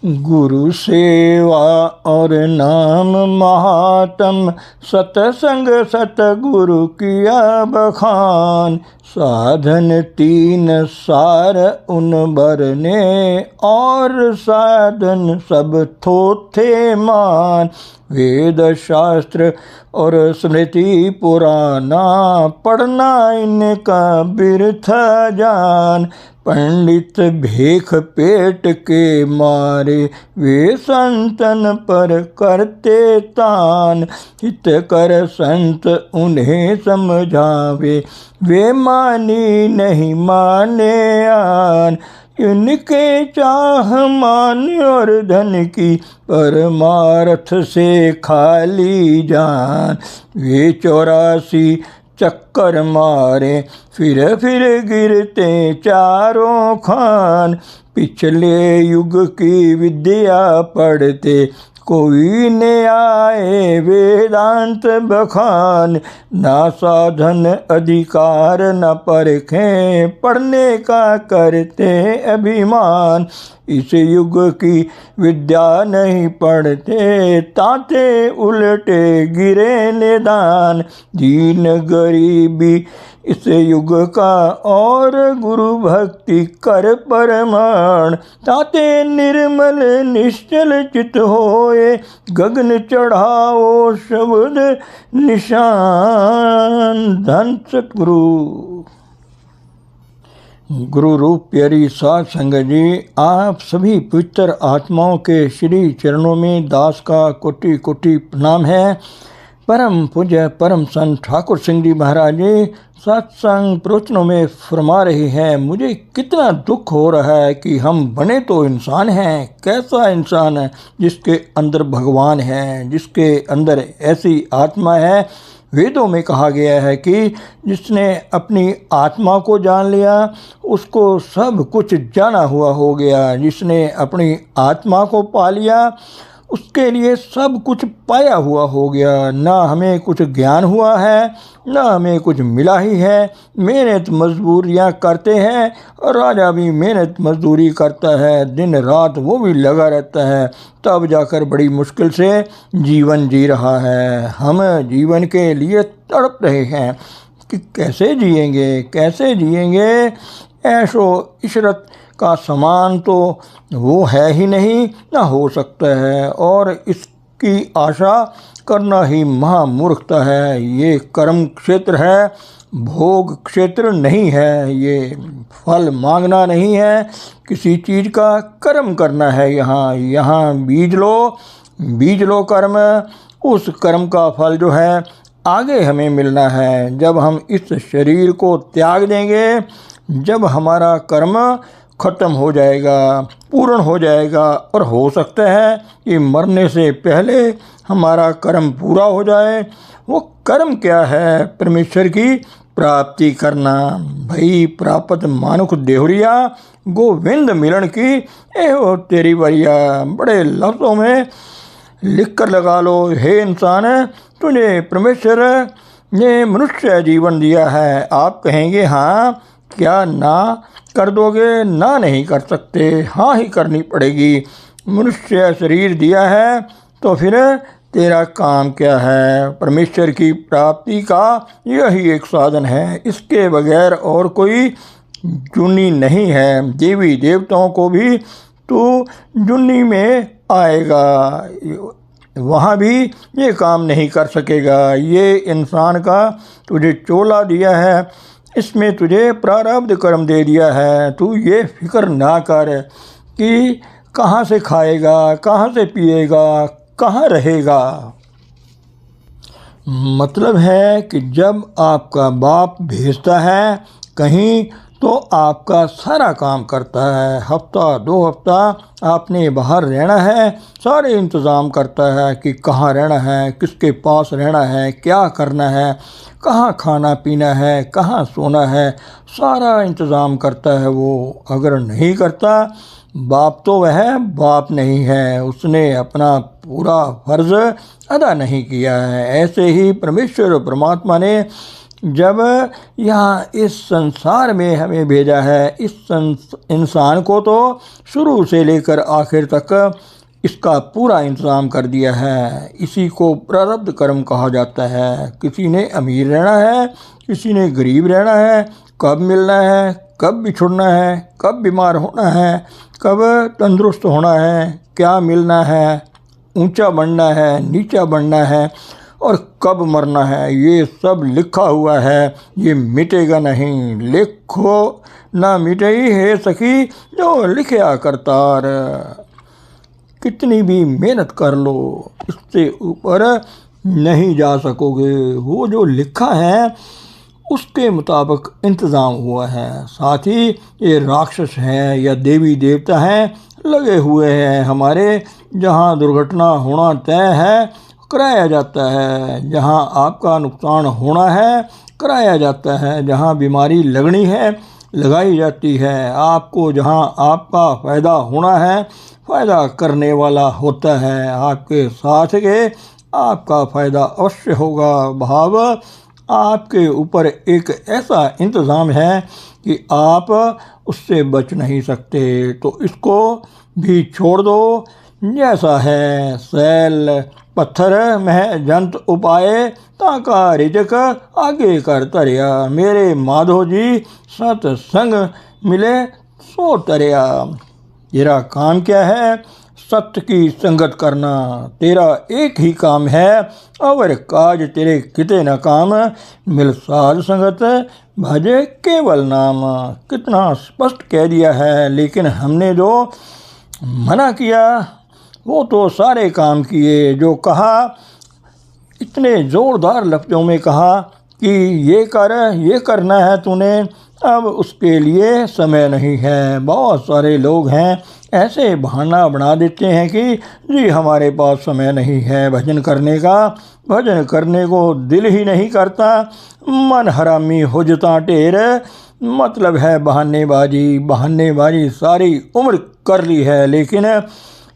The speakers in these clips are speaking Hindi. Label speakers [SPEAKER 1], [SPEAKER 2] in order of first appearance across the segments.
[SPEAKER 1] गुरु सेवा और नाम महात्म, सतसंग सतगुरु किया बखान। साधन तीन सार उन बरने, और साधन सब थोथे मान। वेद शास्त्र और स्मृति पुराना, पढ़ना इनका बिरथा जान। पंडित भेख पेट के मारे, वे संतन पर करते तान। हित कर संत उन्हें समझावे, वे मानी नहीं माने आन। इनके चाह मान और धन की, परमार्थ से खाली जान। वे 84 चक्कर मारे, फिर गिरते चारों खान। पिछले युग की विद्या पढ़ते, कोई न आए वेदांत बखान। ना साधन अधिकार न परखें, पढ़ने का करते अभिमान। इस युग की विद्या नहीं पढ़ते, ताते उल्टे गिरे निदान। दीन गरीबी इस युग का, और गुरु भक्ति कर परमाण। ताते निर्मल निश्चल चित होए, गगन चढ़ाओ शब्द निशान। धन सतगुरु। गुरु रूप प्यारी साध संगत जी, आप सभी पवित्र आत्माओं के श्री चरणों में दास का कोटि कोटि प्रणाम है। परम पूज्य परम संत ठाकुर सिंह जी महाराज जी सत्संग प्रवचनों में फरमा रहे हैं, मुझे कितना दुख हो रहा है कि हम बने तो इंसान हैं। कैसा इंसान है जिसके अंदर भगवान है, जिसके अंदर ऐसी आत्मा है। वेदों में कहा गया है कि जिसने अपनी आत्मा को जान लिया, उसको सब कुछ जाना हुआ हो गया। जिसने अपनी आत्मा को पा लिया, उसके लिए सब कुछ पाया हुआ हो गया। ना हमें कुछ ज्ञान हुआ है, ना हमें कुछ मिला ही है। मेहनत मजदूरियाँ करते हैं, और राजा भी मेहनत मजदूरी करता है, दिन रात वो भी लगा रहता है, तब जाकर बड़ी मुश्किल से जीवन जी रहा है। हम जीवन के लिए तड़प रहे हैं कि कैसे जिएंगे, कैसे जिएंगे। ऐशो इशरत का समान तो वो है ही नहीं, ना हो सकता है, और इसकी आशा करना ही महामूर्खता है। ये कर्म क्षेत्र है, भोग क्षेत्र नहीं है। ये फल मांगना नहीं है, किसी चीज़ का कर्म करना है। यहाँ बीज लो कर्म, उस कर्म का फल जो है आगे हमें मिलना है। जब हम इस शरीर को त्याग देंगे, जब हमारा कर्म खत्म हो जाएगा, पूर्ण हो जाएगा, और हो सकता है कि मरने से पहले हमारा कर्म पूरा हो जाए। वो कर्म क्या है? परमेश्वर की प्राप्ति करना। भई प्राप्त मानुख देहुरिया, गोविंद मिलन की एहो तेरी बरिया। बड़े लफ्ज़ों में लिख कर लगा लो, हे इंसान, तुझे परमेश्वर ने मनुष्य जीवन दिया है। आप कहेंगे हाँ, क्या ना कर दोगे? ना नहीं कर सकते, हाँ ही करनी पड़ेगी। मनुष्य शरीर दिया है तो फिर तेरा काम क्या है? परमेश्वर की प्राप्ति का यही एक साधन है, इसके बगैर और कोई जुनी नहीं है। देवी देवताओं को भी तू जुनी में आएगा, वहाँ भी ये काम नहीं कर सकेगा। ये इंसान का तुझे चोला दिया है, इसमें तुझे प्रारब्ध कर्म दे दिया है। तू ये फिक्र ना कर कि कहाँ से खाएगा, कहाँ से पिएगा, कहाँ रहेगा। मतलब है कि जब आपका बाप भेजता है कहीं, तो आपका सारा काम करता है। हफ्ता 2 हफ्ता आपने बाहर रहना है, सारे इंतज़ाम करता है कि कहाँ रहना है, किसके पास रहना है, क्या करना है, कहाँ खाना पीना है, कहाँ सोना है, सारा इंतज़ाम करता है वो। अगर नहीं करता, बाप तो वह बाप नहीं है, उसने अपना पूरा फर्ज अदा नहीं किया है। ऐसे ही परमेश्वर परमात्मा ने जब यहाँ इस संसार में हमें भेजा है, इस इंसान को तो शुरू से लेकर आखिर तक इसका पूरा इंतज़ाम कर दिया है। इसी को प्रारब्ध कर्म कहा जाता है। किसी ने अमीर रहना है, किसी ने गरीब रहना है, कब मिलना है, कब बिछुड़ना है, कब बीमार होना है, कब तंदुरुस्त होना है, क्या मिलना है, ऊंचा बढ़ना है, नीचा बढ़ना है और कब मरना है, ये सब लिखा हुआ है। ये मिटेगा नहीं। लिखो ना मिटे है सखी जो लिखया करतार। कितनी भी मेहनत कर लो, इससे ऊपर नहीं जा सकोगे। वो जो लिखा है उसके मुताबिक इंतज़ाम हुआ है। साथ ही ये राक्षस हैं या देवी देवता हैं लगे हुए हैं हमारे। जहाँ दुर्घटना होना तय है कराया जाता है, जहाँ आपका नुकसान होना है कराया जाता है, जहाँ बीमारी लगनी है लगाई जाती है। आपको जहाँ आपका फ़ायदा होना है फ़ायदा करने वाला होता है। आपके साथ के आपका फ़ायदा अवश्य होगा। भाव आपके ऊपर एक ऐसा इंतज़ाम है कि आप उससे बच नहीं सकते। तो इसको भी छोड़ दो। जैसा है सैल पत्थर मह जंत उपाय ताका रिजक आगे कर तरिया। मेरे माधो जी सत्संग मिले सो तरिया। तेरा काम क्या है? सत्य की संगत करना। तेरा एक ही काम है और काज तेरे किते न काम। मिल साध संगत भजे केवल नाम। कितना स्पष्ट कह दिया है, लेकिन हमने जो मना किया वो तो सारे काम किए। जो कहा इतने ज़ोरदार लफ्ज़ों में कहा कि ये कर, ये करना है तूने, अब उसके लिए समय नहीं है। बहुत सारे लोग हैं ऐसे बहाना बना देते हैं कि जी हमारे पास समय नहीं है भजन करने का, भजन करने को दिल ही नहीं करता, मन हरामी हुजता ढेर। मतलब है बहानेबाजी। बहानेबाजी सारी उम्र कर ली है, लेकिन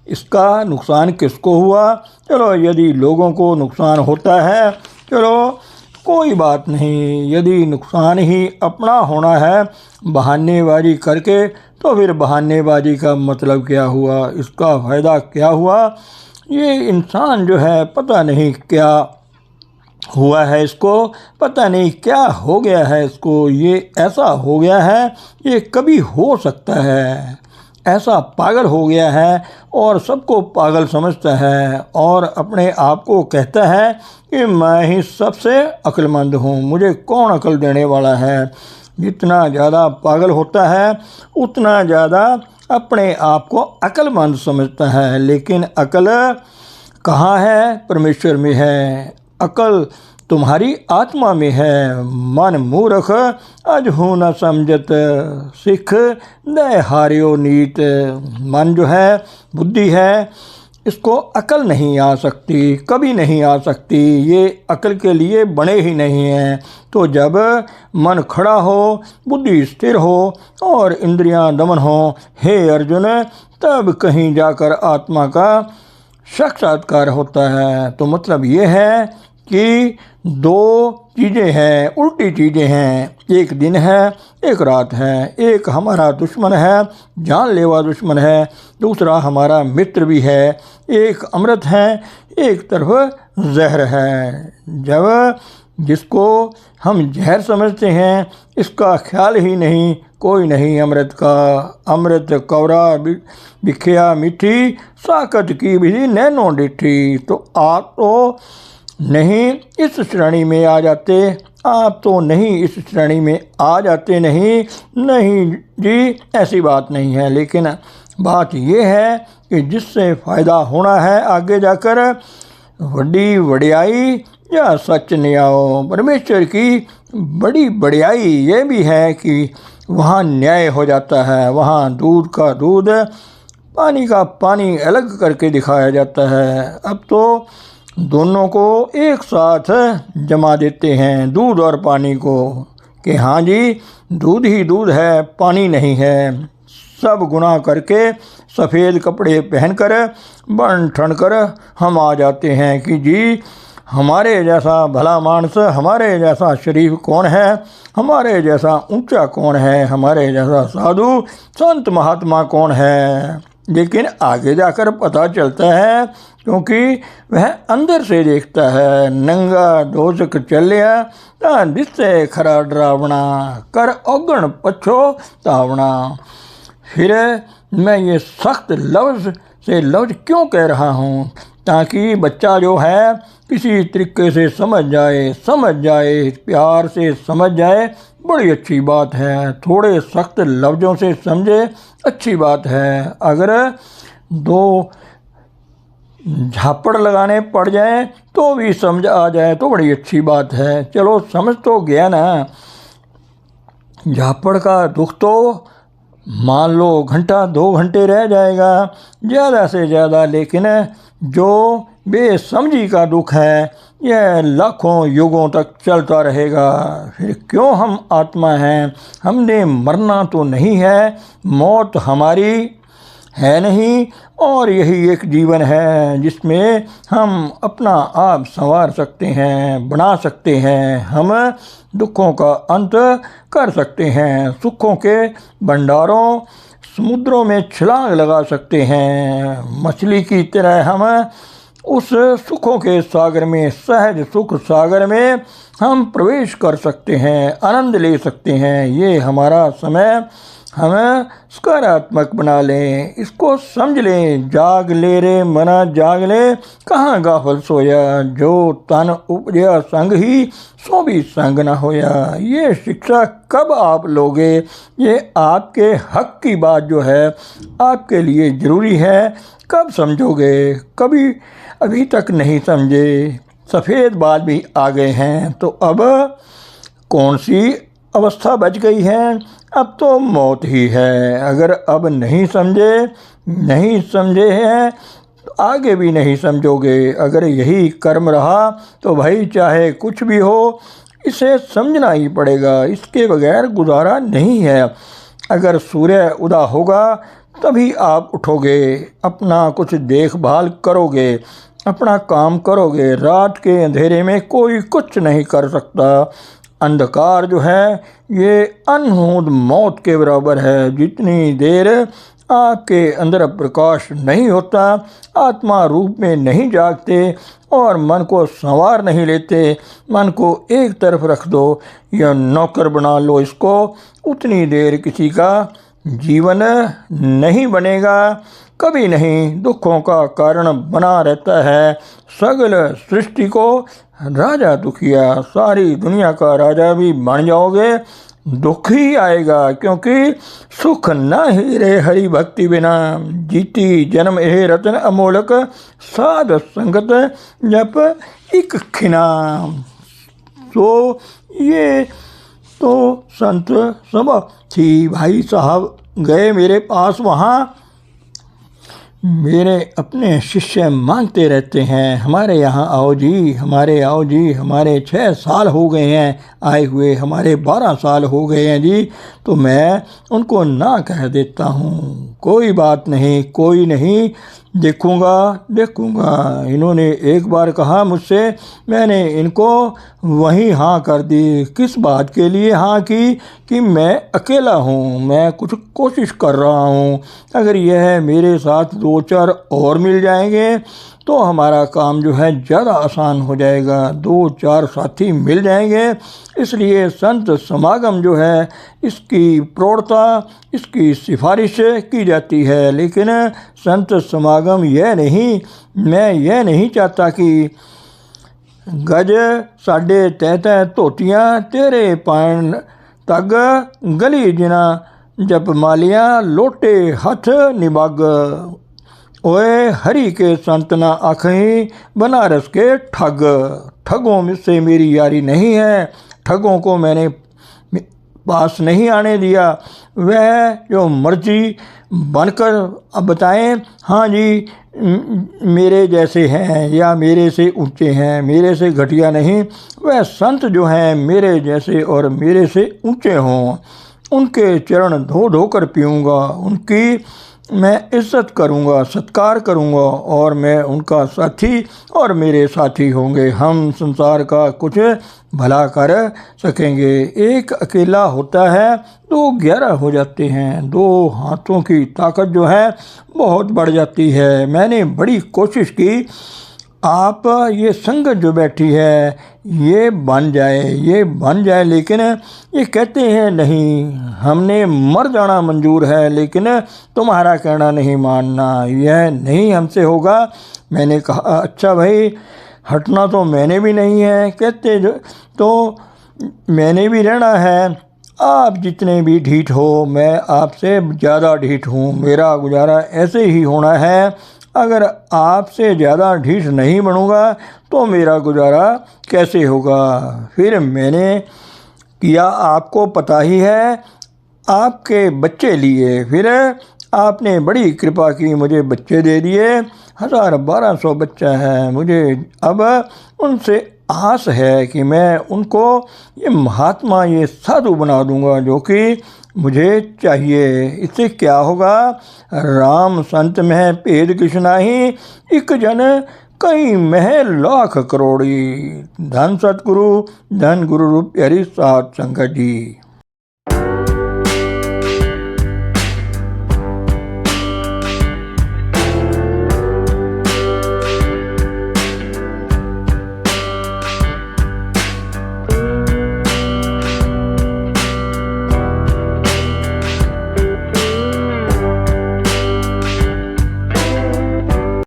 [SPEAKER 1] इसका नुकसान किसको हुआ? चलो यदि लोगों को नुकसान होता है चलो कोई बात नहीं। यदि नुकसान ही अपना होना है बहानेबाजी करके, तो फिर बहानेबाजी का मतलब क्या हुआ? इसका फ़ायदा क्या हुआ? ये इंसान जो है पता नहीं क्या हुआ है इसको, पता नहीं क्या हो गया है इसको। ये ऐसा हो गया है, ये कभी हो सकता है। ऐसा पागल हो गया है और सबको पागल समझता है और अपने आप को कहता है कि मैं ही सबसे अक्लमंद हूँ, मुझे कौन अकल देने वाला है। जितना ज़्यादा पागल होता है उतना ज़्यादा अपने आप को अक्लमंद समझता है। लेकिन अकल कहाँ है? परमेश्वर में है। अकल तुम्हारी आत्मा में है। मन मूर्ख अजहू न समझत, सिख दय हारियो नीत। मन जो है, बुद्धि है, इसको अकल नहीं आ सकती, कभी नहीं आ सकती। ये अकल के लिए बने ही नहीं हैं। तो जब मन खड़ा हो, बुद्धि स्थिर हो और इंद्रियां दमन हो, हे अर्जुन, तब कहीं जाकर आत्मा का साक्षात्कार होता है। तो मतलब ये है कि दो चीज़ें हैं, उल्टी चीज़ें हैं। एक दिन है, एक रात है। एक हमारा दुश्मन है, जानलेवा दुश्मन है, दूसरा हमारा मित्र भी है। एक अमृत है, एक तरफ जहर है। जब जिसको हम जहर समझते हैं इसका ख्याल ही नहीं कोई नहीं अमृत का। अमृत कौरा बिखिया मीठी, साकत की विधि नैनो डिठी। तो आप तो नहीं इस श्रेणी में आ जाते, आप तो नहीं इस श्रेणी में आ जाते। नहीं जी, ऐसी बात नहीं है। लेकिन बात ये है कि जिससे फ़ायदा होना है आगे जाकर, बड़ी वडियाई या सच न्यायो। परमेश्वर की बड़ी बड़ाई ये भी है कि वहाँ न्याय हो जाता है। वहाँ दूध का दूध, पानी का पानी अलग करके दिखाया जाता है। अब तो दोनों को एक साथ जमा देते हैं, दूध और पानी को, कि हाँ जी दूध ही दूध है, पानी नहीं है। सब गुनाह करके सफ़ेद कपड़े पहनकर बन ठन कर हम आ जाते हैं कि जी हमारे जैसा भला मानस, हमारे जैसा शरीफ कौन है, हमारे जैसा ऊंचा कौन है, हमारे जैसा साधु संत महात्मा कौन है। लेकिन आगे जाकर पता चलता है, क्योंकि वह अंदर से देखता है। नंगा दोजक चलिया तां दिसे खरा डरावना, कर औगण पछोतावना। फिर मैं ये सख्त लफ्ज़ से लफ्ज़ क्यों कह रहा हूँ, ताकि बच्चा जो है किसी तरीके से समझ जाए, प्यार से समझ जाए, बड़ी अच्छी बात है। थोड़े सख्त लफ्ज़ों से समझे, अच्छी बात है। अगर दो झापड़ लगाने पड़ जाए तो भी समझ आ जाए तो बड़ी अच्छी बात है। चलो समझ तो गया ना। झापड़ का दुख तो मान लो घंटा 2 घंटे रह जाएगा ज़्यादा से ज़्यादा, लेकिन जो बेसमझी का दुख है यह लाखों युगों तक चलता रहेगा। फिर क्यों हम आत्मा हैं, हमने मरना तो नहीं है, मौत हमारी है नहीं, और यही एक जीवन है जिसमें हम अपना आप संवार सकते हैं, बना सकते हैं। हम दुखों का अंत कर सकते हैं, सुखों के भंडारों समुद्रों में छलांग लगा सकते हैं। मछली की तरह हम उस सुखों के सागर में, सहज सुख सागर में हम प्रवेश कर सकते हैं, आनंद ले सकते हैं। ये हमारा समय हमें सकारात्मक बना लें, इसको समझ लें। जाग ले रे मना जाग ले, कहाँ गाफल सोया, जो तन उपजया संग ही सो भी संग न होया। ये शिक्षा कब आप लोगे, ये आपके हक की बात जो है आपके लिए ज़रूरी है, कब समझोगे। कभी अभी तक नहीं समझे, सफ़ेद बाल भी आ गए हैं, तो अब कौन सी अवस्था बच गई है, अब तो मौत ही है। अगर अब नहीं समझे हैं तो आगे भी नहीं समझोगे। अगर यही कर्म रहा तो भाई चाहे कुछ भी हो, इसे समझना ही पड़ेगा, इसके बगैर गुजारा नहीं है। अगर सूर्य उदय होगा तभी आप उठोगे, अपना कुछ देखभाल करोगे, अपना काम करोगे। रात के अंधेरे में कोई कुछ नहीं कर सकता। अंधकार जो है ये अनहोद मौत के बराबर है। जितनी देर आपके अंदर प्रकाश नहीं होता, आत्मा रूप में नहीं जागते और मन को संवार नहीं लेते, मन को एक तरफ रख दो या नौकर बना लो इसको, उतनी देर किसी का जीवन नहीं बनेगा, कभी नहीं। दुखों का कारण बना रहता है। सगल सृष्टि को राजा दुखिया, सारी दुनिया का राजा भी बन जाओगे, दुख ही आएगा। क्योंकि सुख न ही रे हरि भक्ति बिना, जीती जन्म ए रतन अमोलक, साध संगत जप इक खिना। तो ये तो संत सभा थी। भाई साहब गए मेरे पास, वहाँ मेरे अपने शिष्य मांगते रहते हैं, हमारे यहाँ आओ जी, हमारे आओ जी। हमारे 6 साल हो गए हैं आए हुए, हमारे 12 साल हो गए हैं जी। तो मैं उनको ना कह देता हूँ, कोई बात नहीं, कोई नहीं, देखूँगा। इन्होंने एक बार कहा मुझसे, मैंने इनको वहीं हाँ कर दी। किस बात के लिए हाँ की कि मैं अकेला हूँ, मैं कुछ कोशिश कर रहा हूँ। अगर यह मेरे साथ 2-4 और मिल जाएंगे तो हमारा काम जो है ज़्यादा आसान हो जाएगा। 2-4 साथी मिल जाएंगे। इसलिए संत समागम जो है इसकी प्रौढ़ता, इसकी सिफारिश की जाती है। लेकिन संत समागम मैं यह नहीं चाहता कि गज साढ़े तह धोतियाँ तेरे पान तग, गली जिना जप मालियाँ लोटे हथ निबग। ओए हरि के संत ना आखहीं बनारस के ठग। ठगों से मेरी यारी नहीं है, ठगों को मैंने पास नहीं आने दिया। वह जो मर्जी बनकर अब बताएं, हाँ जी मेरे जैसे हैं या मेरे से ऊंचे हैं, मेरे से घटिया नहीं। वह संत जो हैं मेरे जैसे और मेरे से ऊंचे हों, उनके चरण धो धो कर पीऊँगा, उनकी मैं इज्जत करूँगा, सत्कार करूँगा और मैं उनका साथी और मेरे साथी होंगे। हम संसार का कुछ भला कर सकेंगे। एक अकेला होता है तो 11 हो जाते हैं। 2 हाथों की ताकत जो है बहुत बढ़ जाती है। मैंने बड़ी कोशिश की आप ये संगत जो बैठी है ये बन जाए, लेकिन ये कहते हैं नहीं, हमने मर जाना मंजूर है, लेकिन तुम्हारा कहना नहीं मानना, यह नहीं हमसे होगा। मैंने कहा अच्छा भाई, हटना तो मैंने भी नहीं है, कहते तो मैंने भी रहना है। आप जितने भी ढीठ हो, मैं आपसे ज़्यादा ढीठ हूँ, मेरा गुजारा ऐसे ही होना है। अगर आपसे ज़्यादा ढीठ नहीं बनूँगा तो मेरा गुजारा कैसे होगा। फिर मैंने किया, आपको पता ही है, आपके बच्चे लिए। फिर आपने बड़ी कृपा की, मुझे बच्चे दे दिए। 1200 बच्चा है। मुझे अब उनसे आस है कि मैं उनको ये महात्मा, ये साधु बना दूंगा जो कि मुझे चाहिए। इससे क्या होगा, राम संत मह भेद किछ नाही, एक जन कई मह लाख करोड़ी। धन सतगुरु, धन गुरु रूप प्यारी साध संगत जी।